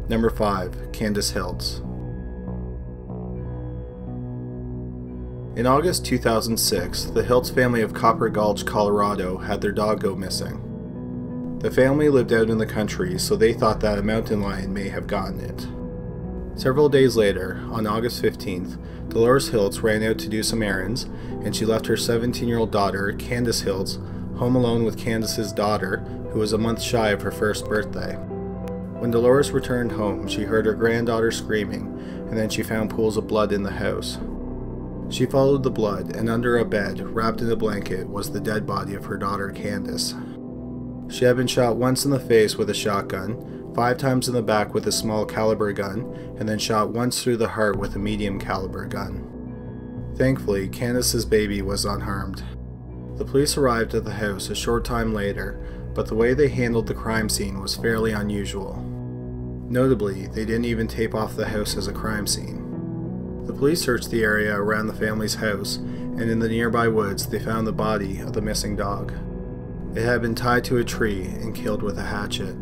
Number 5. Candace Hiltz. In August 2006, the Hiltz family of Copper Gulch, Colorado had their dog go missing. The family lived out in the country, so they thought that a mountain lion may have gotten it. Several days later, on August 15th, Dolores Hiltz ran out to do some errands, and she left her 17-year-old daughter, Candace Hiltz, home alone with Candace's daughter, who was a month shy of her first birthday. When Dolores returned home, she heard her granddaughter screaming, and then she found pools of blood in the house. She followed the blood, and under a bed, wrapped in a blanket, was the dead body of her daughter, Candace. She had been shot once in the face with a shotgun, 5 times in the back with a small caliber gun, and then shot once through the heart with a medium caliber gun. Thankfully, Candace's baby was unharmed. The police arrived at the house a short time later, but the way they handled the crime scene was fairly unusual. Notably, they didn't even tape off the house as a crime scene. The police searched the area around the family's house, and in the nearby woods they found the body of the missing dog. It had been tied to a tree and killed with a hatchet.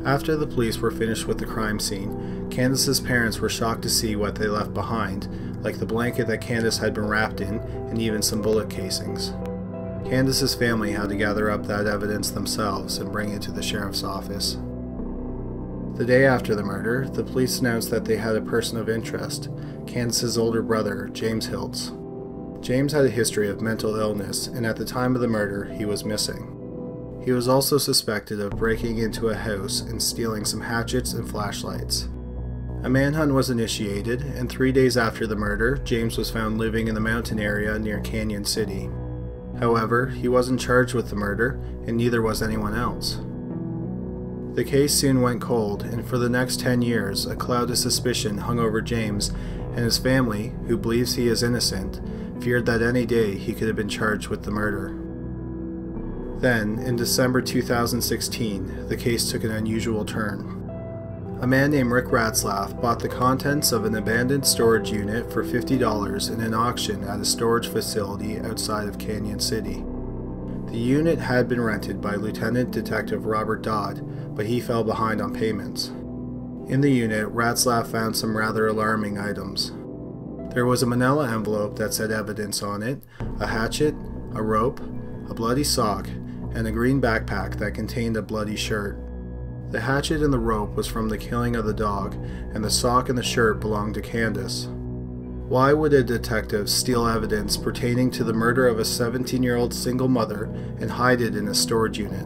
After the police were finished with the crime scene, Candace's parents were shocked to see what they left behind, like the blanket that Candace had been wrapped in and even some bullet casings. Candace's family had to gather up that evidence themselves and bring it to the sheriff's office. The day after the murder, the police announced that they had a person of interest, Candace's older brother, James Hiltz. James had a history of mental illness, and at the time of the murder, he was missing. He was also suspected of breaking into a house and stealing some hatchets and flashlights. A manhunt was initiated, and 3 days after the murder, James was found living in the mountain area near Canyon City. However, he wasn't charged with the murder, and neither was anyone else. The case soon went cold, and for the next 10 years, a cloud of suspicion hung over James, and his family, who believes he is innocent, feared that any day he could have been charged with the murder. Then, in December 2016, the case took an unusual turn. A man named Rick Ratzlaff bought the contents of an abandoned storage unit for $50 in an auction at a storage facility outside of Canyon City. The unit had been rented by Lieutenant Detective Robert Dodd, but he fell behind on payments. In the unit, Ratzlaff found some rather alarming items. There was a manila envelope that said evidence on it, a hatchet, a rope, a bloody sock, and a green backpack that contained a bloody shirt. The hatchet and the rope was from the killing of the dog, and the sock and the shirt belonged to Candace. Why would a detective steal evidence pertaining to the murder of a 17-year-old single mother and hide it in a storage unit?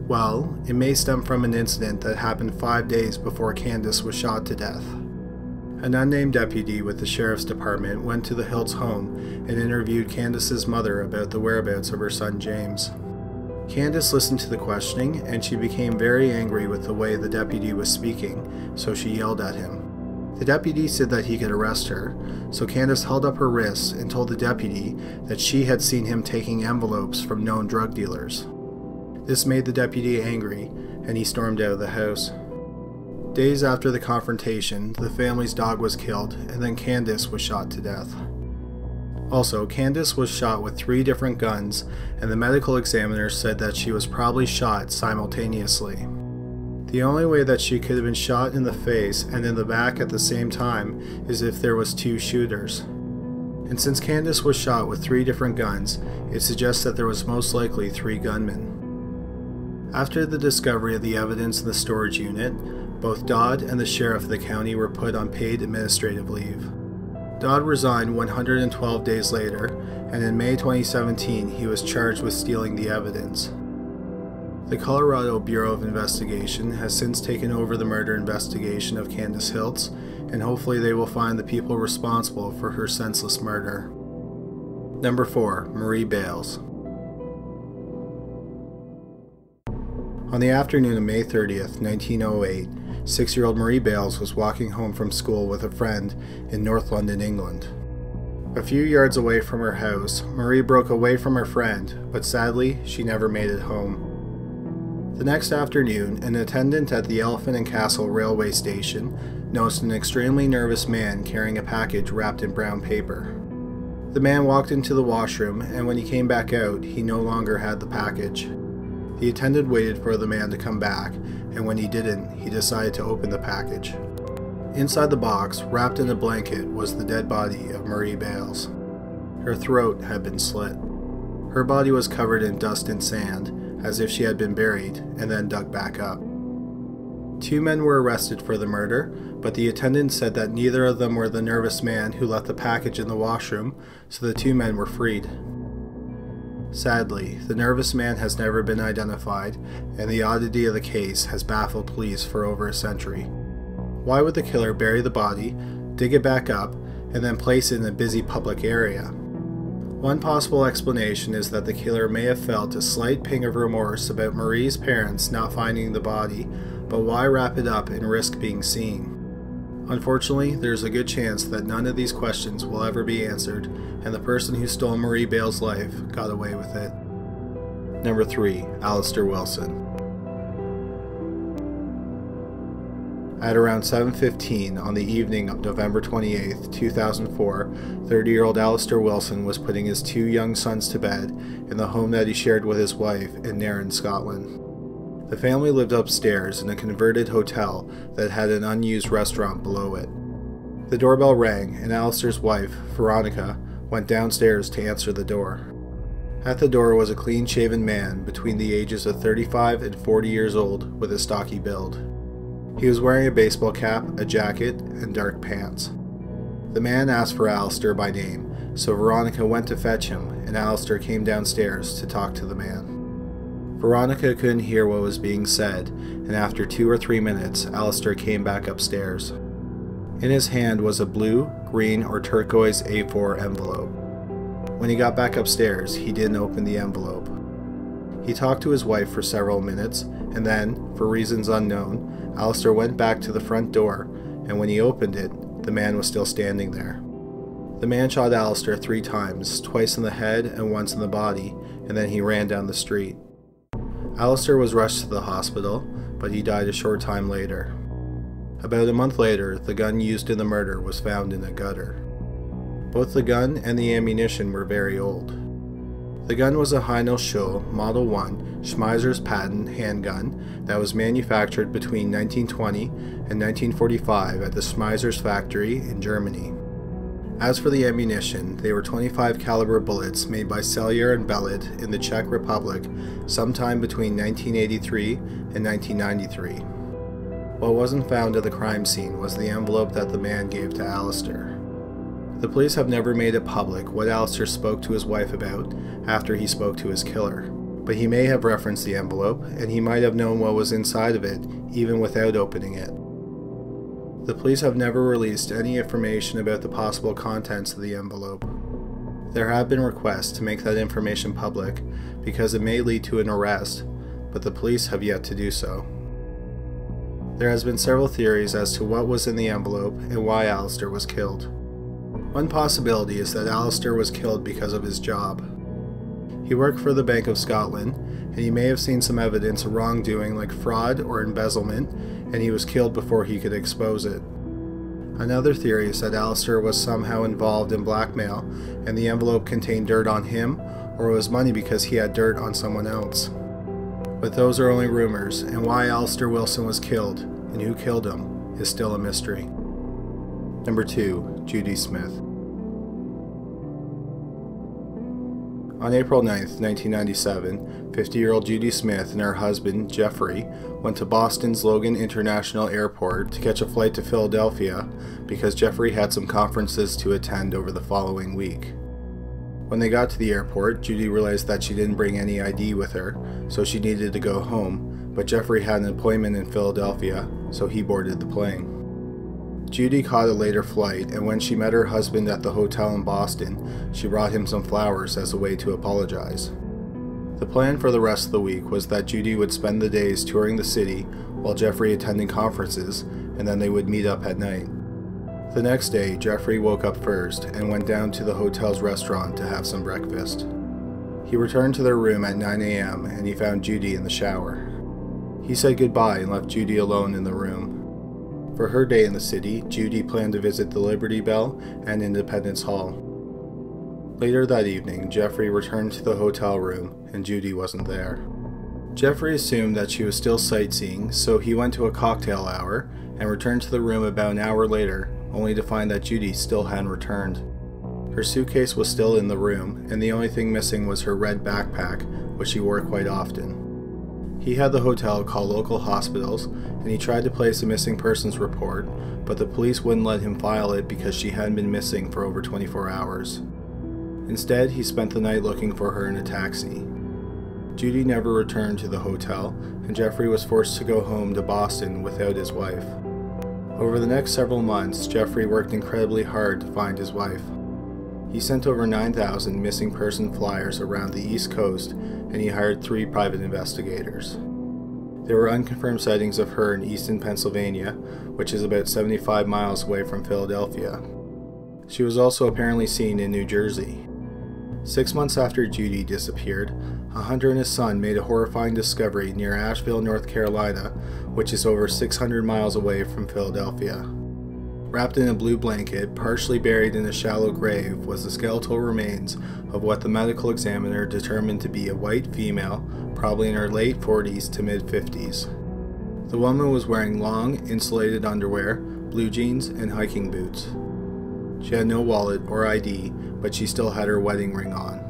Well, it may stem from an incident that happened 5 days before Candace was shot to death. An unnamed deputy with the sheriff's department went to the Hiltz home and interviewed Candace's mother about the whereabouts of her son James. Candace listened to the questioning, and she became very angry with the way the deputy was speaking, so she yelled at him. The deputy said that he could arrest her, so Candace held up her wrists and told the deputy that she had seen him taking envelopes from known drug dealers. This made the deputy angry, and he stormed out of the house. Days after the confrontation, the family's dog was killed, and then Candace was shot to death. Also, Candace was shot with 3 different guns, and the medical examiner said that she was probably shot simultaneously. The only way that she could have been shot in the face and in the back at the same time is if there was 2 shooters. And since Candace was shot with 3 different guns, it suggests that there was most likely 3 gunmen. After the discovery of the evidence in the storage unit, both Dodd and the sheriff of the county were put on paid administrative leave. Dodd resigned 112 days later, and in May 2017 he was charged with stealing the evidence. The Colorado Bureau of Investigation has since taken over the murder investigation of Candace Hiltz, and hopefully they will find the people responsible for her senseless murder. Number 4. Marie Bales. On the afternoon of May 30th, 1908, 6-year-old Marie Bales was walking home from school with a friend in North London, England. A few yards away from her house, Marie broke away from her friend, but sadly, she never made it home. The next afternoon, an attendant at the Elephant and Castle railway station noticed an extremely nervous man carrying a package wrapped in brown paper. The man walked into the washroom, and when he came back out, he no longer had the package. The attendant waited for the man to come back, and when he didn't, he decided to open the package. Inside the box, wrapped in a blanket, was the dead body of Marie Bales. Her throat had been slit. Her body was covered in dust and sand, as if she had been buried and then dug back up. 2 men were arrested for the murder, but the attendant said that neither of them were the nervous man who left the package in the washroom, so the 2 men were freed. Sadly, the nervous man has never been identified, and the oddity of the case has baffled police for over a century. Why would the killer bury the body, dig it back up, and then place it in a busy public area? One possible explanation is that the killer may have felt a slight pang of remorse about Marie's parents not finding the body, but why wrap it up and risk being seen? Unfortunately, there's a good chance that none of these questions will ever be answered, and the person who stole Marie Bales' life got away with it. Number 3. Alistair Wilson. At around 7:15 on the evening of November 28, 2004, 30-year-old Alistair Wilson was putting his 2 young sons to bed in the home that he shared with his wife in Nairn, Scotland. The family lived upstairs in a converted hotel that had an unused restaurant below it. The doorbell rang, and Alistair's wife, Veronica, went downstairs to answer the door. At the door was a clean-shaven man between the ages of 35 and 40 years old with a stocky build. He was wearing a baseball cap, a jacket, and dark pants. The man asked for Alistair by name, so Veronica went to fetch him, and Alistair came downstairs to talk to the man. Veronica couldn't hear what was being said, and after 2 or 3 minutes, Alistair came back upstairs. In his hand was a blue, green, or turquoise A4 envelope. When he got back upstairs, he didn't open the envelope. He talked to his wife for several minutes, and then, for reasons unknown, Alistair went back to the front door, and when he opened it, the man was still standing there. The man shot Alistair 3 times, twice in the head and once in the body, and then he ran down the street. Alistair was rushed to the hospital, but he died a short time later. About a month later, the gun used in the murder was found in a gutter. Both the gun and the ammunition were very old. The gun was a Heinel Schull Model 1 Schmeisser's patent handgun that was manufactured between 1920 and 1945 at the Schmeisser's factory in Germany. As for the ammunition, they were .25 caliber bullets made by Sellier and Bellet in the Czech Republic sometime between 1983 and 1993. What wasn't found at the crime scene was the envelope that the man gave to Alistair. The police have never made it public what Alistair spoke to his wife about after he spoke to his killer, but he may have referenced the envelope, and he might have known what was inside of it even without opening it. The police have never released any information about the possible contents of the envelope. There have been requests to make that information public because it may lead to an arrest, but the police have yet to do so. There has been several theories as to what was in the envelope and why Alistair was killed. One possibility is that Alistair was killed because of his job. He worked for the Bank of Scotland, and he may have seen some evidence of wrongdoing like fraud or embezzlement, and he was killed before he could expose it. Another theory is that Alistair was somehow involved in blackmail, and the envelope contained dirt on him, or it was money because he had dirt on someone else. But those are only rumors, and why Alistair Wilson was killed, and who killed him, is still a mystery. Number 2. Judy Smith. On April 9, 1997, 50-year-old Judy Smith and her husband, Jeffrey, went to Boston's Logan International Airport to catch a flight to Philadelphia because Jeffrey had some conferences to attend over the following week. When they got to the airport, Judy realized that she didn't bring any ID with her, so she needed to go home, but Jeffrey had an appointment in Philadelphia, so he boarded the plane. Judy caught a later flight, and when she met her husband at the hotel in Boston, she brought him some flowers as a way to apologize. The plan for the rest of the week was that Judy would spend the days touring the city while Jeffrey attended conferences, and then they would meet up at night. The next day, Jeffrey woke up first and went down to the hotel's restaurant to have some breakfast. He returned to their room at 9 a.m. and he found Judy in the shower. He said goodbye and left Judy alone in the room. For her day in the city, Judy planned to visit the Liberty Bell and Independence Hall. Later that evening, Jeffrey returned to the hotel room and Judy wasn't there. Jeffrey assumed that she was still sightseeing, so he went to a cocktail hour and returned to the room about an hour later, only to find that Judy still hadn't returned. Her suitcase was still in the room, and the only thing missing was her red backpack, which she wore quite often. He had the hotel call local hospitals, and he tried to place a missing persons report, but the police wouldn't let him file it because she hadn't been missing for over 24 hours. Instead, he spent the night looking for her in a taxi. Judy never returned to the hotel, and Jeffrey was forced to go home to Boston without his wife. Over the next several months, Jeffrey worked incredibly hard to find his wife. He sent over 9,000 missing person flyers around the East Coast, and he hired 3 private investigators. There were unconfirmed sightings of her in eastern Pennsylvania, which is about 75 miles away from Philadelphia. She was also apparently seen in New Jersey. 6 months after Judy disappeared, a hunter and his son made a horrifying discovery near Asheville, North Carolina, which is over 600 miles away from Philadelphia. Wrapped in a blue blanket, partially buried in a shallow grave, was the skeletal remains of what the medical examiner determined to be a white female, probably in her late 40s to mid-50s. The woman was wearing long, insulated underwear, blue jeans, and hiking boots. She had no wallet or ID, but she still had her wedding ring on.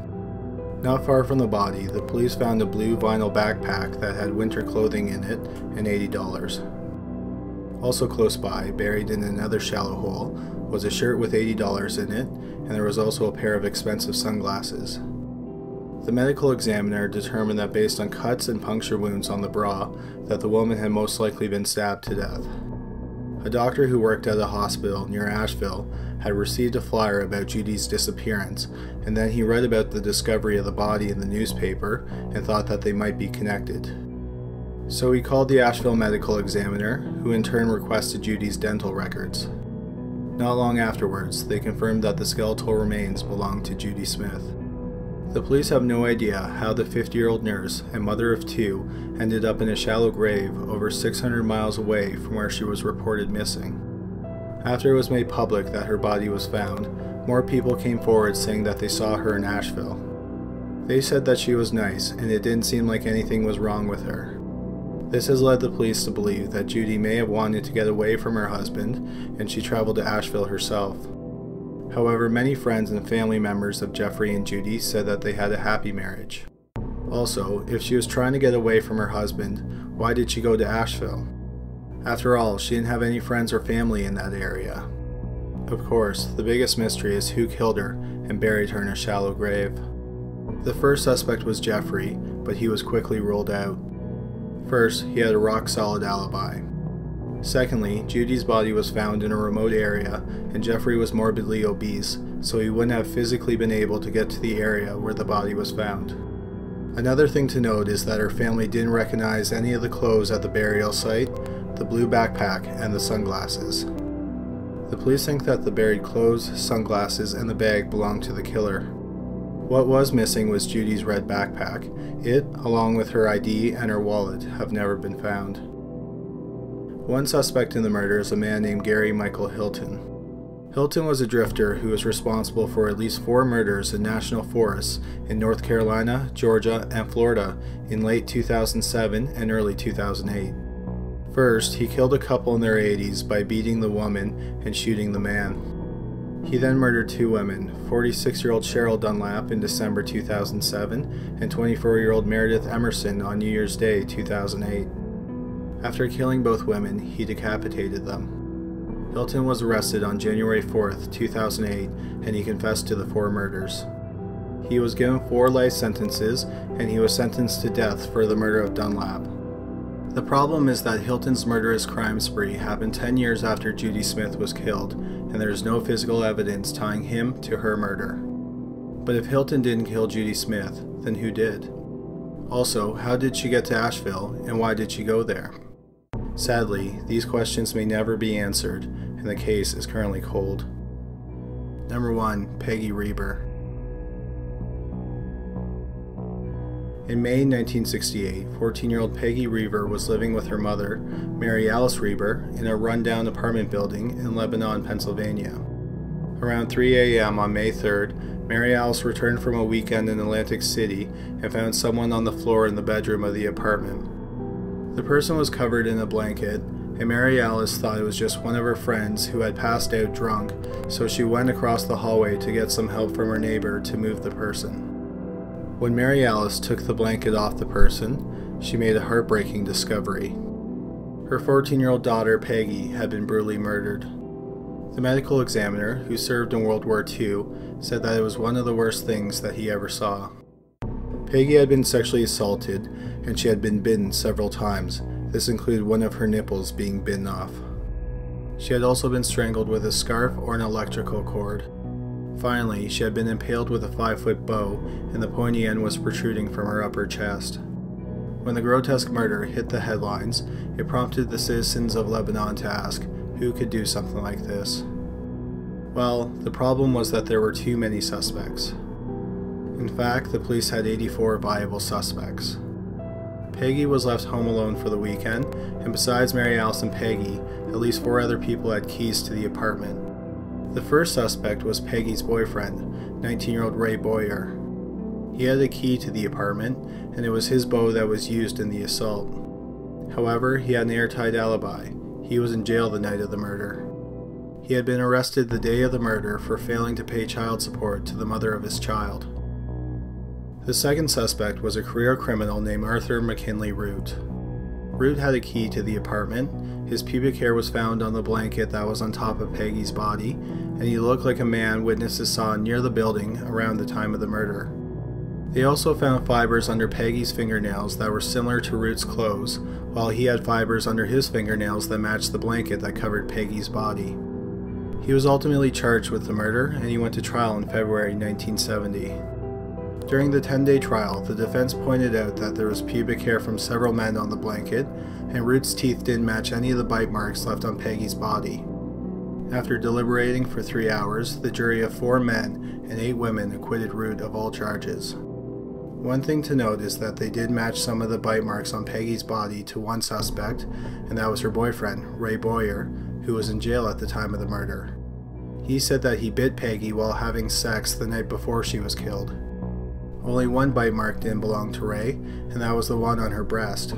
Not far from the body, the police found a blue vinyl backpack that had winter clothing in it and $80. Also close by, buried in another shallow hole, was a shirt with $80 in it, and there was also a pair of expensive sunglasses. The medical examiner determined that based on cuts and puncture wounds on the bra, that the woman had most likely been stabbed to death. A doctor who worked at a hospital near Asheville had received a flyer about Judy's disappearance, and then he read about the discovery of the body in the newspaper and thought that they might be connected. So he called the Asheville medical examiner, who in turn requested Judy's dental records. Not long afterwards, they confirmed that the skeletal remains belonged to Judy Smith. The police have no idea how the 50-year-old nurse and mother of 2 ended up in a shallow grave over 600 miles away from where she was reported missing. After it was made public that her body was found, more people came forward saying that they saw her in Asheville. They said that she was nice and it didn't seem like anything was wrong with her. This has led the police to believe that Judy may have wanted to get away from her husband and she traveled to Asheville herself. However, many friends and family members of Jeffrey and Judy said that they had a happy marriage. Also, if she was trying to get away from her husband, why did she go to Asheville? After all, she didn't have any friends or family in that area. Of course, the biggest mystery is who killed her and buried her in a shallow grave. The first suspect was Jeffrey, but he was quickly ruled out. First, he had a rock-solid alibi. Secondly, Judy's body was found in a remote area, and Jeffrey was morbidly obese, so he wouldn't have physically been able to get to the area where the body was found. Another thing to note is that her family didn't recognize any of the clothes at the burial site, the blue backpack, and the sunglasses. The police think that the buried clothes, sunglasses, and the bag belonged to the killer. What was missing was Judy's red backpack. It, along with her ID and her wallet, have never been found. One suspect in the murder is a man named Gary Michael Hilton. Hilton was a drifter who was responsible for at least 4 murders in national forests in North Carolina, Georgia, and Florida in late 2007 and early 2008. First, he killed a couple in their 80s by beating the woman and shooting the man. He then murdered 2 women, 46-year-old Cheryl Dunlap in December 2007 and 24-year-old Meredith Emerson on New Year's Day 2008. After killing both women, he decapitated them. Hilton was arrested on January 4th, 2008, and he confessed to the 4 murders. He was given 4 life sentences, and he was sentenced to death for the murder of Dunlap. The problem is that Hilton's murderous crime spree happened 10 years after Judy Smith was killed, and there is no physical evidence tying him to her murder. But if Hilton didn't kill Judy Smith, then who did? Also, how did she get to Asheville, and why did she go there? Sadly, these questions may never be answered, and the case is currently cold. Number 1. Peggy Reber. In May 1968, 14-year-old Peggy Reber was living with her mother, Mary Alice Reber, in a run-down apartment building in Lebanon, Pennsylvania. Around 3 a.m. on May 3rd, Mary Alice returned from a weekend in Atlantic City and found someone on the floor in the bedroom of the apartment. The person was covered in a blanket, and Mary Alice thought it was just one of her friends who had passed out drunk, so she went across the hallway to get some help from her neighbor to move the person. When Mary Alice took the blanket off the person, she made a heartbreaking discovery. Her 14-year-old daughter, Peggy, had been brutally murdered. The medical examiner, who served in World War II, said that it was one of the worst things that he ever saw. Peggy had been sexually assaulted, and she had been bitten several times. This included one of her nipples being bitten off. She had also been strangled with a scarf or an electrical cord. Finally, she had been impaled with a 5-foot bow, and the pointy end was protruding from her upper chest. When the grotesque murder hit the headlines, it prompted the citizens of Lebanon to ask, who could do something like this? Well, the problem was that there were too many suspects. In fact, the police had 84 viable suspects. Peggy was left home alone for the weekend, and besides Mary Alice and Peggy, at least 4 other people had keys to the apartment. The first suspect was Peggy's boyfriend, 19-year-old Ray Boyer. He had a key to the apartment, and it was his bow that was used in the assault. However, he had an airtight alibi. He was in jail the night of the murder. He had been arrested the day of the murder for failing to pay child support to the mother of his child. The second suspect was a career criminal named Arthur McKinley Root. Root had a key to the apartment. His pubic hair was found on the blanket that was on top of Peggy's body, and he looked like a man witnesses saw near the building around the time of the murder. They also found fibers under Peggy's fingernails that were similar to Root's clothes, while he had fibers under his fingernails that matched the blanket that covered Peggy's body. He was ultimately charged with the murder, and he went to trial in February 1970. During the 10-day trial, the defense pointed out that there was pubic hair from several men on the blanket, and Root's teeth didn't match any of the bite marks left on Peggy's body. After deliberating for 3 hours, the jury of 4 men and 8 women acquitted Root of all charges. One thing to note is that they did match some of the bite marks on Peggy's body to one suspect, and that was her boyfriend, Ray Boyer, who was in jail at the time of the murder. He said that he bit Peggy while having sex the night before she was killed. Only one bite mark didn't belong to Ray, and that was the one on her breast.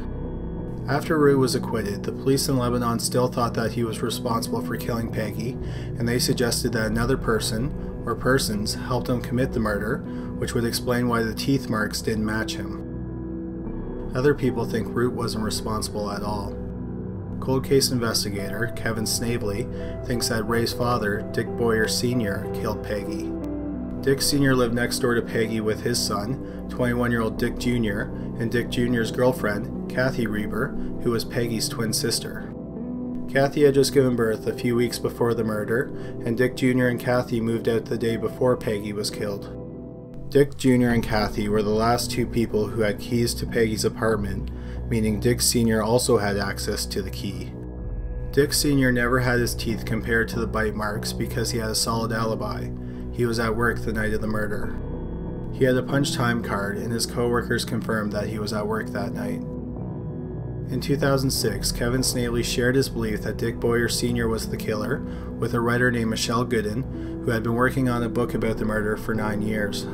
After Root was acquitted, the police in Lebanon still thought that he was responsible for killing Peggy, and they suggested that another person, or persons, helped him commit the murder, which would explain why the teeth marks didn't match him. Other people think Root wasn't responsible at all. Cold case investigator Kevin Snavely thinks that Ray's father, Dick Boyer Sr., killed Peggy. Dick Sr. lived next door to Peggy with his son, 21-year-old Dick Jr., and Dick Jr.'s girlfriend, Peggy Reber, who was Peggy's twin sister. Kathy had just given birth a few weeks before the murder, and Dick Jr. and Kathy moved out the day before Peggy was killed. Dick Jr. and Kathy were the last 2 people who had keys to Peggy's apartment, meaning Dick Sr. also had access to the key. Dick Sr. never had his teeth compared to the bite marks because he had a solid alibi. He was at work the night of the murder. He had a punch time card, and his co-workers confirmed that he was at work that night. In 2006, Kevin Snavely shared his belief that Dick Boyer Sr. was the killer with a writer named Michelle Gooden, who had been working on a book about the murder for 9 years.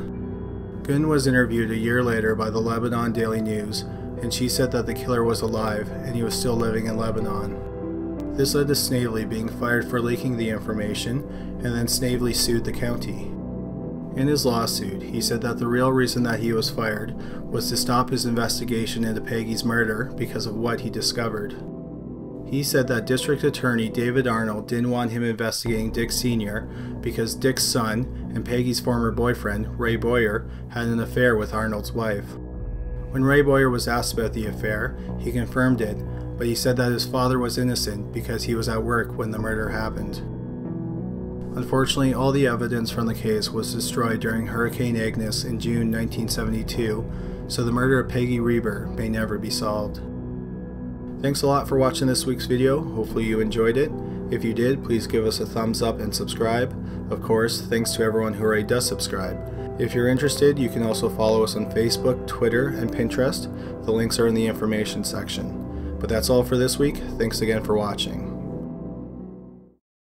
Gooden was interviewed a year later by the Lebanon Daily News, and she said that the killer was alive and he was still living in Lebanon. This led to Snavely being fired for leaking the information, and then Snavely sued the county. In his lawsuit, he said that the real reason that he was fired was to stop his investigation into Peggy's murder because of what he discovered. He said that District Attorney David Arnold didn't want him investigating Dick Sr. because Dick's son and Peggy's former boyfriend, Ray Boyer, had an affair with Arnold's wife. When Ray Boyer was asked about the affair, he confirmed it, but he said that his father was innocent because he was at work when the murder happened. Unfortunately, all the evidence from the case was destroyed during Hurricane Agnes in June 1972, so the murder of Peggy Reber may never be solved. Thanks a lot for watching this week's video. Hopefully you enjoyed it. If you did, please give us a thumbs up and subscribe. Of course, thanks to everyone who already does subscribe. If you're interested, you can also follow us on Facebook, Twitter, and Pinterest. The links are in the information section. But that's all for this week. Thanks again for watching.